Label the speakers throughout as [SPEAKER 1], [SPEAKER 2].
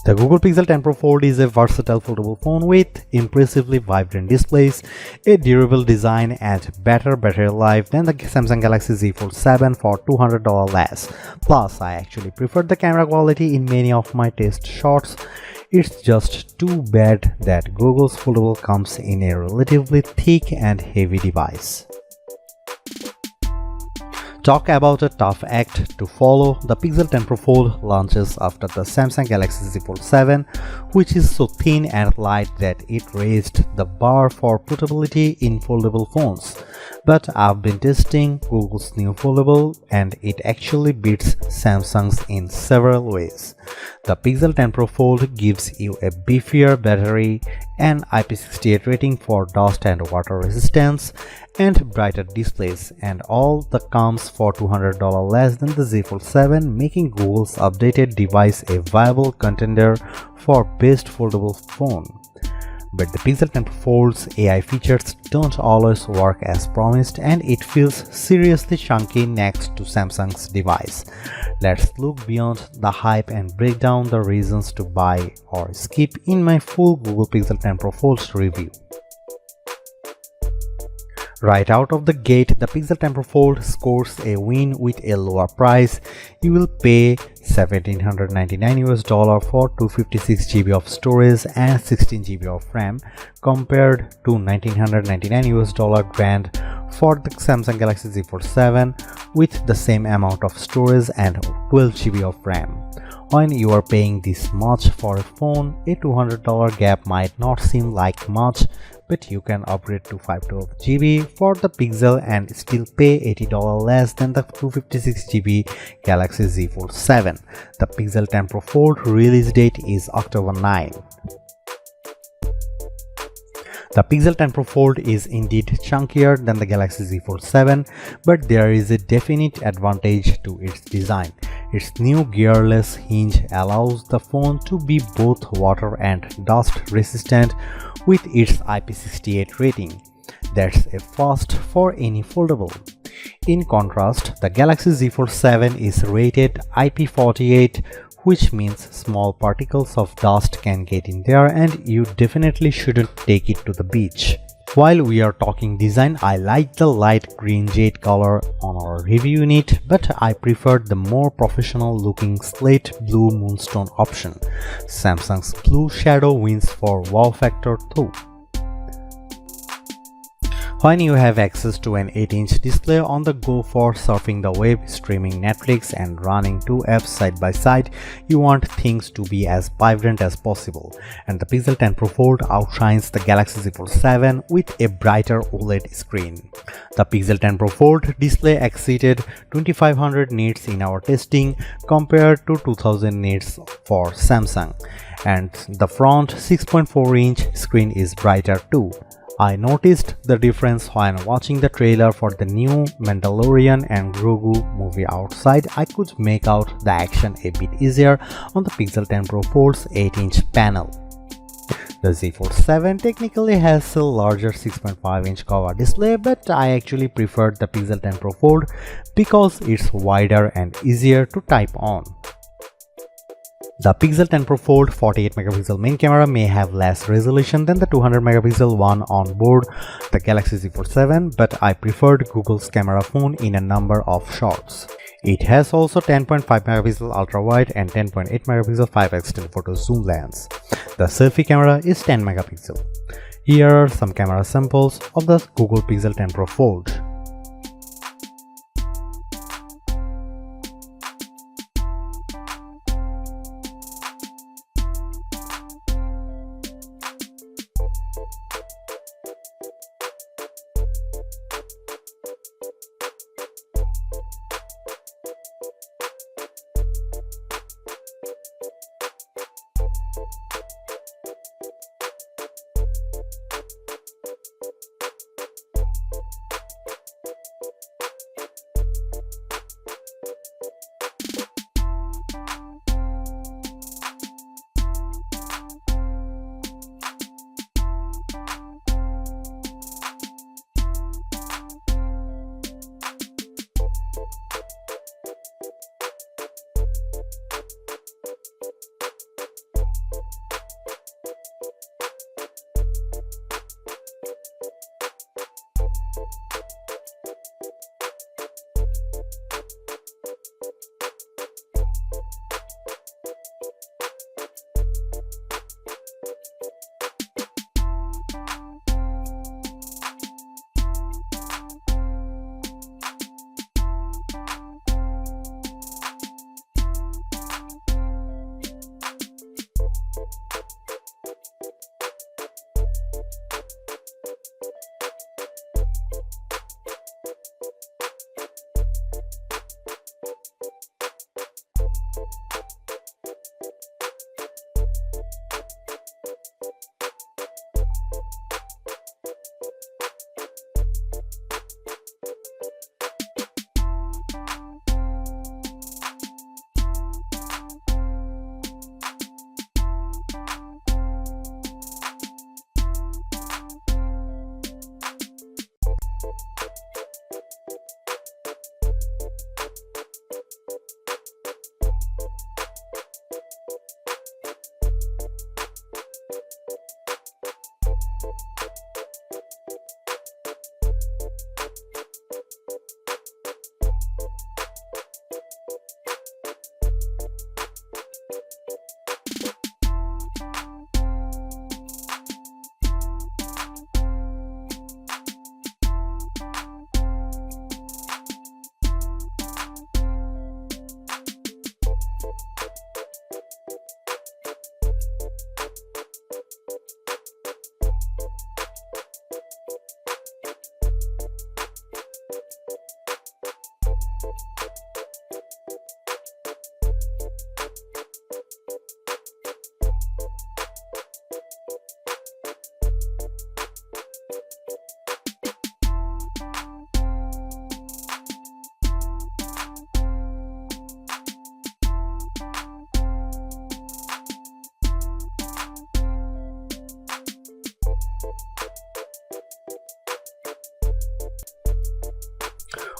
[SPEAKER 1] The Google Pixel 10 Pro Fold is a versatile foldable phone with impressively vibrant displays, a durable design, and better battery life than the Samsung Galaxy Z Fold 7 for $200 less. Plus, I actually prefer the camera quality in many of my test shots. It's just too bad that Google's Foldable comes in a relatively thick and heavy device. Talk about a tough act to follow. The Pixel 10 Pro Fold launches after the Samsung Galaxy Z Fold 7, which is so thin and light that it raised the bar for portability in foldable phones. But I've been testing Google's new Foldable and it actually beats Samsung's in several ways. The Pixel 10 Pro Fold gives you a beefier battery, an IP68 rating for dust and water resistance, and brighter displays, and all the comes for $200 less than the Z Fold 7, making Google's updated device a viable contender for best foldable phone. But the Pixel 10 Pro Fold's AI features don't always work as promised, and it feels seriously chunky next to Samsung's device. Let's look beyond the hype and break down the reasons to buy or skip in my full Google Pixel 10 Pro Fold review. Right out of the gate, the Pixel 10 Pro Fold scores a win with a lower price. You will pay $1,799 for 256 GB of storage and 16 GB of RAM compared to $1,999 grand for the Samsung Galaxy Z Fold 7 with the same amount of storage and 12 GB of RAM. When you are paying this much for a phone, a $200 gap might not seem like much, but you can upgrade to 512 GB for the Pixel and still pay $80 less than the 256 GB Galaxy Z Fold 7. The Pixel 10 Pro Fold release date is October 9. The Pixel 10 Pro Fold is indeed chunkier than the Galaxy Z Fold 7, but there is a definite advantage to its design. Its new gearless hinge allows the phone to be both water and dust resistant with its IP68 rating. That's a first for any foldable. In contrast, the Galaxy Z Fold 7 is rated IP48, which means small particles of dust can get in there and you definitely shouldn't take it to the beach. While we are talking design, I like the light green jade color on our review unit, but I preferred the more professional looking slate blue moonstone option. Samsung's blue shadow wins for wow factor though. When you have access to an 8-inch display on the go for surfing the web, streaming Netflix, and running two apps side by side, you want things to be as vibrant as possible. And the Pixel 10 Pro Fold outshines the Galaxy Z Fold 7 with a brighter OLED screen. The Pixel 10 Pro Fold display exceeded 2500 nits in our testing compared to 2000 nits for Samsung. And the front 6.4-inch screen is brighter too. I noticed the difference when watching the trailer for the new Mandalorian and Grogu movie outside. I could make out the action a bit easier on the Pixel 10 Pro Fold's 8-inch panel. The Z Fold 7 technically has a larger 6.5-inch cover display, but I actually preferred the Pixel 10 Pro Fold because it's wider and easier to type on. The Pixel 10 Pro Fold 48MP main camera may have less resolution than the 200MP one on board the Galaxy Z Fold 7, but I preferred Google's camera phone in a number of shots. It has also 10.5MP ultra-wide and 10.8MP 5x telephoto zoom lens. The selfie camera is 10MP. Here are some camera samples of the Google Pixel 10 Pro Fold.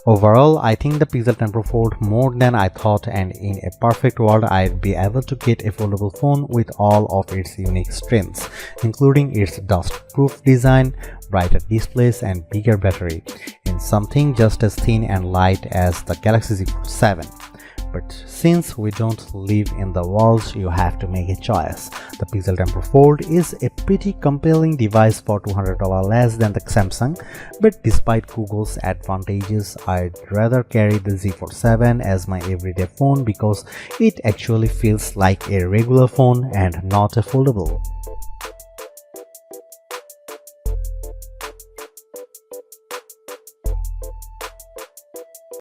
[SPEAKER 1] Overall, I think the Pixel 10 Pro Fold more than I thought, and in a perfect world I'd be able to get a foldable phone with all of its unique strengths, including its dust-proof design, brighter displays and bigger battery, in something just as thin and light as the Galaxy Z Fold 7. But since we don't live in the world, you have to make a choice. The Pixel 10 Pro Fold is a pretty compelling device for $200 less than the Samsung, but despite Google's advantages, I'd rather carry the Z Fold 7 as my everyday phone because it actually feels like a regular phone and not a foldable.